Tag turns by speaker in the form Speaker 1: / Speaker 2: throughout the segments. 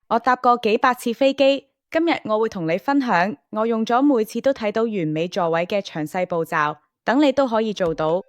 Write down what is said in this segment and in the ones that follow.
Speaker 1: 我搭過幾百次飛機，今日我會同你分享我用咗每次都睇到完美座位嘅詳細步驟，等你都可以做到。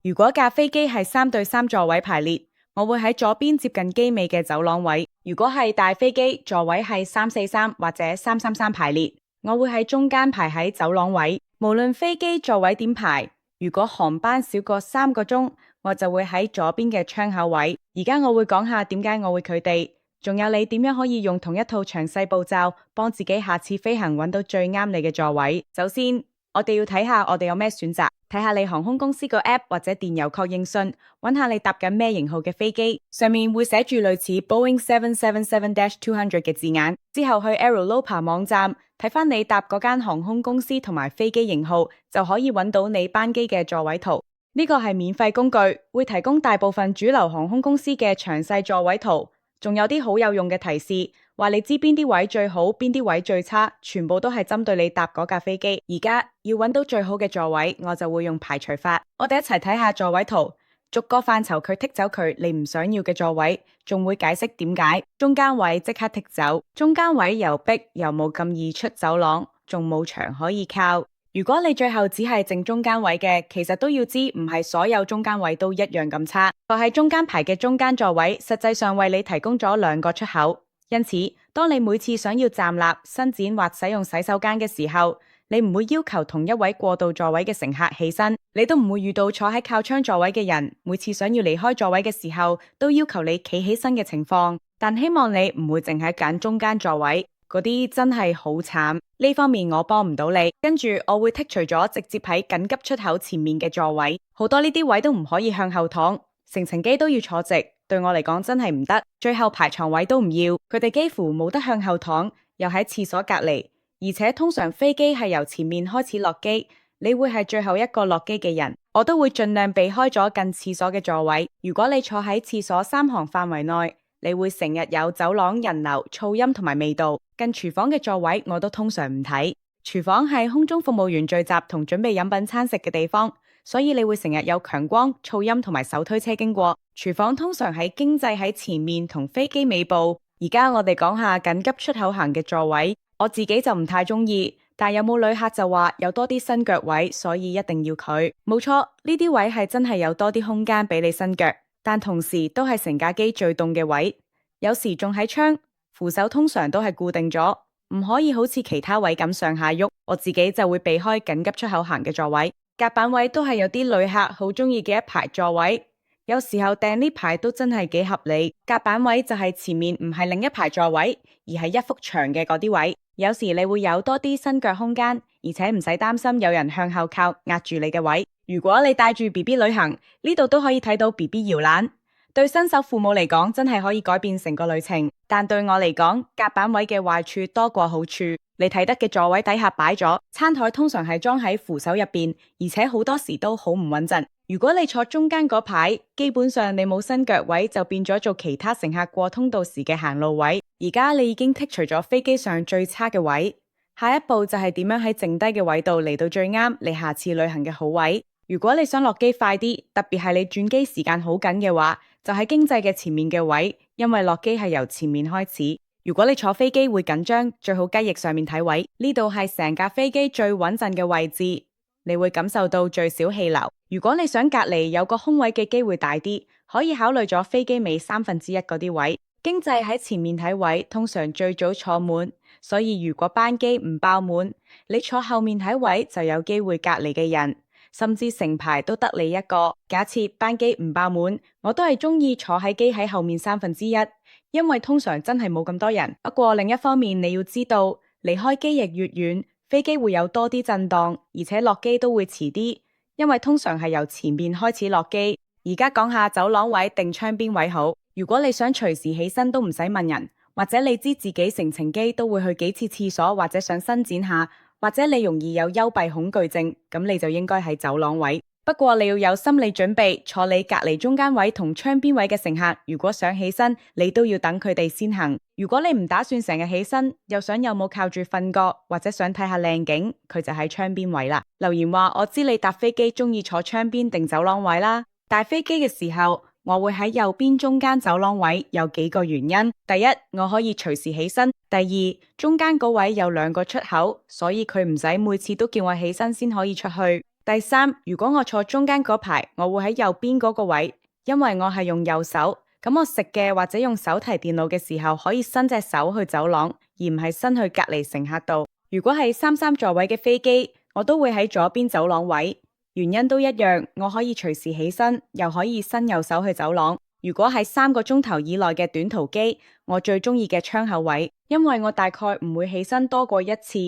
Speaker 1: 如果架飛機係3對3座位排列，我會喺左邊接近機尾嘅走廊位；如果係大飛機，座位係343或者333排列，我會喺中間排喺走廊位。無論飛機座位點排，如果航班少過3個鐘，我就會喺左邊嘅窗口位。而家我會講下點解我會佢哋，仲有你點樣可以用同一套詳細步驟，幫自己下次飛行揾到最啱你嘅座位。首先，我哋要睇下我哋有咩選擇，睇下你航空公司個 app 或者電郵確認信，揾下你搭緊咩型號嘅飛機，上面會寫住類似 Boeing 777-200嘅字眼。之後去 Aerolopa 網站睇翻你搭嗰間航空公司同埋飛機型號，就可以揾到你班機嘅座位圖。呢個係免費工具，會提供大部分主流航空公司嘅詳細座位圖，仲有啲好有用嘅提示，話你知邊啲位最好，邊啲位最差，全部都係針對你搭嗰架飛機。而家要揾到最好嘅座位，我就會用排除法。我哋一齊睇下座位圖，逐個範疇佢剔走佢你唔想要嘅座位，仲會解釋點解。中間位即刻剔走，中間位又逼又冇咁易出走廊，仲冇牆可以靠。如果你最後只係剩中間位嘅，其實都要知唔係所有中間位都一樣咁差。坐喺中間排嘅中間座位，實際上為你提供咗2個出口。因此，當你每次想要站立、伸展或使用洗手間嘅時候，你唔會要求同一位過渡座位嘅乘客起身，你都唔會遇到坐喺靠窗座位嘅人，每次想要離開座位嘅時候，都要求你企起身嘅情況。但希望你唔會淨係揀中間座位，嗰啲真係好慘。呢方面我幫唔到你。跟住我會剔除咗直接喺緊急出口前面嘅座位，好多呢啲位都唔可以向後躺，成程機都要坐直，對我嚟講真係唔得。最後排床位都唔要，佢哋幾乎冇得向後躺，又喺廁所隔離，而且通常飛機係由前面開始落機，你會係最後一個落機嘅人。我都會盡量避開咗近廁所嘅座位。如果你坐喺廁所3行範圍內，你會成日有走廊人流、噪音同埋味道。近廚房嘅座位我都通常唔睇。廚房係空中服務員聚集同準備飲品餐食嘅地方，所以你會成日有強光、噪音同埋手推車經過。廚房通常係經濟喺前面同飛機尾部。而家我哋講下緊急出口行嘅座位，我自己就唔太中意，但有冇旅客就話有多啲伸腳位，所以一定要佢。冇錯，呢啲位係真係有多啲空間俾你伸腳，但同時都係成架機最凍嘅位，有時仲喺窗，扶手通常都係固定咗，唔可以好似其他位咁上下喐。我自己就會避開緊急出口行嘅座位。甲板位都係有啲旅客好中意嘅一排座位，有時候訂呢排都真係幾合理。甲板位就係前面唔係另一排座位，而係一幅牆嘅嗰啲位，有時你會有多啲伸腳空間，而且唔使擔心有人向後靠壓住你嘅位。如果你帶住 BB 旅行，呢度都可以睇到 BB 搖籃，對新手父母嚟講真係可以改變成個旅程。但對我嚟講，甲板位嘅壞處多過好處。你睇得嘅座位底下擺咗餐台，通常係裝喺扶手入邊，而且好多時都好唔穩陣。如果你坐中間嗰排，基本上你冇伸腳位，就變咗做其他乘客過通道時嘅行路位。而家你已經剔除咗飛機上最差嘅位，下一步就係點樣喺剩低嘅位度嚟到最啱你下次旅行嘅好位。如果你想落機快啲，特別係你轉機時間好緊嘅話，就喺經濟嘅前面嘅位，因為落機係由前面開始。如果你坐飛機會緊張，最好雞翼上面睇位，呢度係成架飛機最穩陣嘅位置，你會感受到最少氣流。如果你想隔離有個空位嘅機會大啲，可以考慮咗飛機尾1/3嗰啲位。經濟喺前面睇位，通常最早坐滿，所以如果班機唔爆滿，你坐後面睇位就有機會隔離嘅人，甚至成排都得你一個。假設班機唔爆滿，我都係中意坐喺機喺後面1/3，因為通常真係冇咁多人。不過另一方面，你要知道離開機翼越遠，飛機會有多啲震盪，而且落機都會遲啲，因為通常係由前面開始落機。而家講下走廊位定窗邊位好。如果你想隨時起身都唔使問人，或者你知自己成程機都會去幾次廁所，或者想伸展下，或者你容易有幽閉恐懼症，咁你就應該喺走廊位。不過你要有心理準備，坐你隔離中間位同窗邊位嘅乘客，如果想起身，你都要等佢哋先行。如果你唔打算成日起身，又想有冇靠住瞓覺，或者想睇下靚景，佢就喺窗邊位啦。留言話我知你搭飛機中意坐窗邊定走廊位啦。大飛機嘅時候，我會喺右邊中間走廊位，有幾個原因。第一，我可以隨時起身；第二，中間嗰位有2個出口，所以佢唔使每次都叫我起身先可以出去。第三，如果我坐中間嗰排，我會喺右邊嗰個位，因為我係用右手，咁我食嘅或者用手提電腦嘅時候，可以伸隻手去走廊，而唔係伸去隔離乘客度。如果係33座位嘅飛機，我都會喺左邊走廊位。原因都一樣，我可以隨時起身，又可以伸右手去走廊。如果係3個鐘頭以內嘅短途機，我最中意嘅窗口位，因為我大概唔會起身多過1次，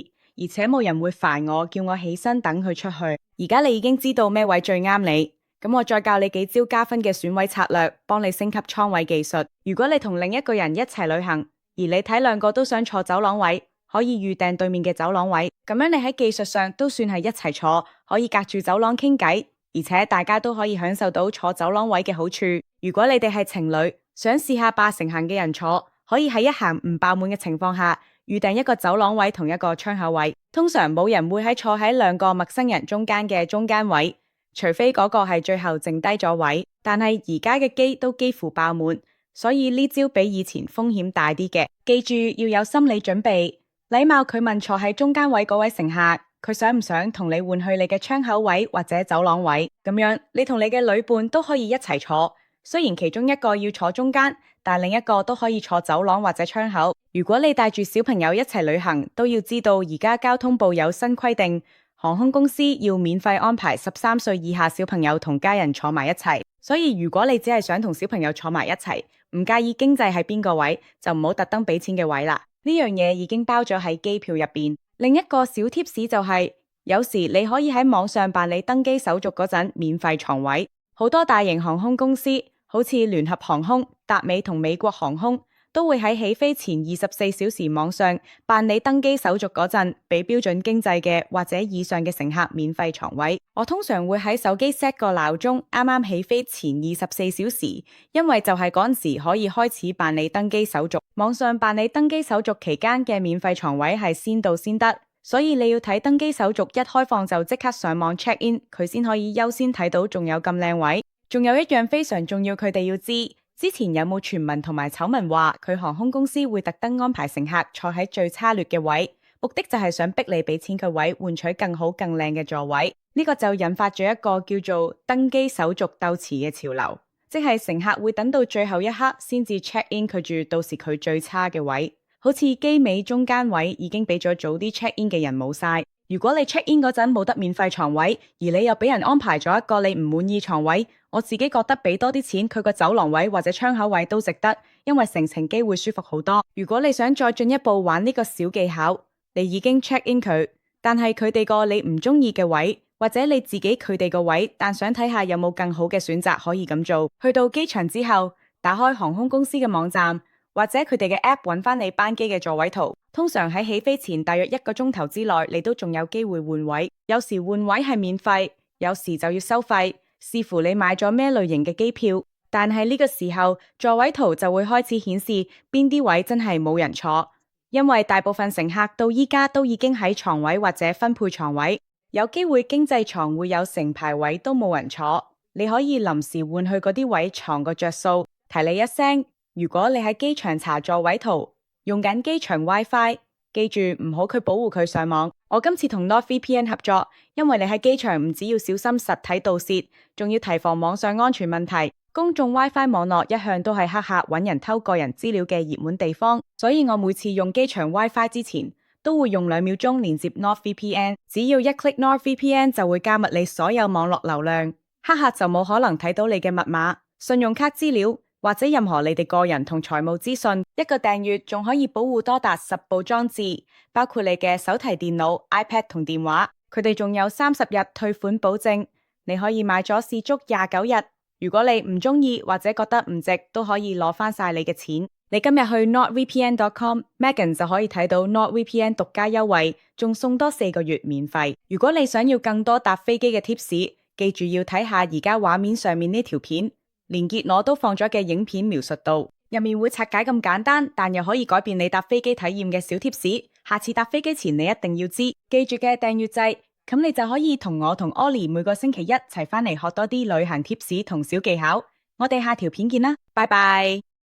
Speaker 1: 而且冇人會煩我，叫我起身等佢出去。而家你已經知道咩位最啱你，咁我再教你幾招加分嘅選位策略，幫你升級艙位技術。如果你同另一個人一齊旅行，而你睇2個都想坐走廊位，可以預訂對面嘅走廊位，咁樣你喺技術上都算係一齊坐，可以隔住走廊傾偈，而且大家都可以享受到坐走廊位嘅好處。如果你哋係情侶，想試下8成行嘅人坐，可以喺一行唔爆滿嘅情況下，預訂一個走廊位同一個窗口位。通常冇人會坐喺2個陌生人中間嘅中間位，除非嗰個係最後剩低咗位。但係而家嘅機都幾乎爆滿，所以呢招比以前風險大啲嘅。記住要有心理準備。禮貌佢問坐喺中間位嗰位乘客，佢想唔想同你換去你嘅窗口位或者走廊位？咁樣你同你嘅旅伴都可以一齊坐，雖然其中一個要坐中間，但另一個都可以坐走廊或者窗口。如果你帶住小朋友一齊旅行，都要知道而家交通部有新規定，航空公司要免費安排13歲以下小朋友同家人坐埋一齊。所以如果你只係想同小朋友坐埋一齊，唔介意經濟喺邊個位，就唔好特登俾錢嘅位啦。呢樣嘢已經包咗喺機票入邊。另一個小貼士就係，有時你可以喺網上辦理登機手續嗰陣免費床位。好多大型航空公司，好似聯合航空、達美同美國航空，都會喺起飛前24小時網上辦理登機手續嗰陣，俾標準經濟嘅或者以上嘅乘客免費床位。我通常會喺手機 set 個鬧鐘，啱啱起飛前24小時，因為就係嗰陣時可以開始辦理登機手續。網上辦理登機手續期間嘅免費床位係先到先得，所以你要睇登機手續一開放就即刻上網 check in， 佢先可以優先睇到仲有咁靚位。仲有一樣非常重要，佢哋要知之前有冇傳聞同埋醜聞話佢航空公司會特登安排乘客坐喺最差劣嘅位，目的就係想逼你俾錢嘅位，換取更好更靚嘅座位。呢個就引發咗一個叫做登機手續鬥遲嘅潮流，即係乘客會等到最後一刻先至 check in 佢住到時佢最差嘅位，好似機尾中間位已經俾咗早啲 check in 嘅人冇晒。如果你 check in 嗰陣冇得免費床位，而你又俾人安排咗一個你唔滿意床位，我自己覺得俾多啲錢佢個走廊位或者窗口位都值得，因為成程機會舒服好多。如果你想再進一步玩呢個小技巧，你已經 check in 佢，但係佢哋個你唔中意嘅位，或者你自己佢哋個位，但想睇下有冇更好嘅選擇可以咁做。去到機場之後，打開航空公司嘅網站，或者佢哋嘅 app 揾翻你班機嘅座位圖。通常喺起飛前大約1個鐘頭之內，你都仲有機會換位。有時換位係免費，有時就要收費，視乎你買咗咩類型嘅機票。但係呢個時候，座位圖就會開始顯示邊啲位真係冇人坐，因為大部分乘客到依家都已經喺床位或者分配床位，有機會經濟床會有成排位都冇人坐，你可以臨時換去嗰啲位床個着數。提你一聲，如果你喺機場查座位圖，用緊機場 WiFi， 記住唔好去保護佢上網。我今次同 NordVPN 合作，因為你喺機場唔只要小心實體盜竊，仲要提防網上安全問題。公眾 WiFi 網絡一向都係黑客揾人偷個人資料嘅熱門地方，所以我每次用機場 WiFi 之前，都會用2秒鐘連接 NordVPN， 只要一 click NordVPN 就會加密你所有網絡流量，黑客就冇可能睇到你嘅密碼、信用卡資料，或者任何你哋個人同財務資訊。一個訂閱仲可以保護多達10部裝置，包括你嘅手提電腦、iPad 同電話。佢哋仲有30日退款保證，你可以買咗試足29日。如果你唔中意或者覺得唔值，都可以攞翻晒你嘅錢。你今日去 nordvpn.com，Megan 就可以睇到 NordVPN 獨家優惠，仲送多4個月免費。如果你想要更多搭飛機嘅 tips，記住要睇下而家畫面上面呢條片。連結我都放咗嘅影片描述度，入面會拆解咁簡單，但又可以改變你搭飛機體驗嘅小貼士。下次搭飛機前你一定要知，記住嘅訂閱制，咁你就可以同我同 Ollie 每個星期一齊返嚟學多啲旅行貼士同小技巧。我哋下條片見啦，拜拜。